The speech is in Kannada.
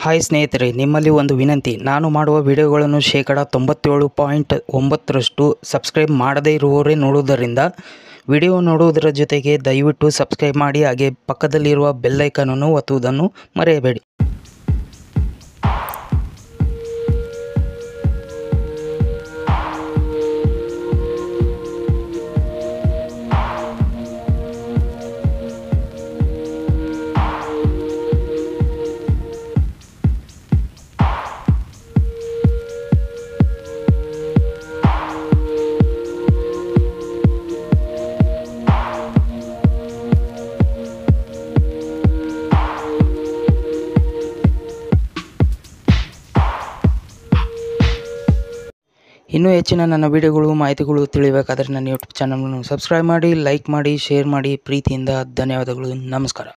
ಹಾಯ್ ಸ್ನೇಹಿತರೆ, ನಿಮ್ಮಲ್ಲಿ ಒಂದು ವಿನಂತಿ. ನಾನು ಮಾಡುವ ವಿಡಿಯೋಗಳನ್ನು ಶೇಕಡ 97.9% ಸಬ್ಸ್ಕ್ರೈಬ್ ಮಾಡದೇ ಇರುವವರೇ ನೋಡುವುದರಿಂದ ವಿಡಿಯೋ ನೋಡುವುದರ ಜೊತೆಗೆ ದಯವಿಟ್ಟು ಸಬ್ಸ್ಕ್ರೈಬ್ ಮಾಡಿ, ಹಾಗೆ ಪಕ್ಕದಲ್ಲಿರುವ ಬೆಲ್ ಐಕಾನನ್ನು ಒತ್ತುವುದನ್ನು ಮರೆಯಬೇಡಿ. ಇನ್ನೂ ಹೆಚ್ಚಿನ ನನ್ನ ವಿಡಿಯೋಗಳು ಮಾಹಿತಿಗಳು ತಿಳಿಯಬೇಕಾದರೆ ನನ್ನ ಯೂಟ್ಯೂಬ್ ಚಾನಲನ್ನು ಸಬ್ಸ್ಕ್ರೈಬ್ ಮಾಡಿ, ಲೈಕ್ ಮಾಡಿ, ಶೇರ್ ಮಾಡಿ. ಪ್ರೀತಿಯಿಂದ ಧನ್ಯವಾದಗಳು. ನಮಸ್ಕಾರ.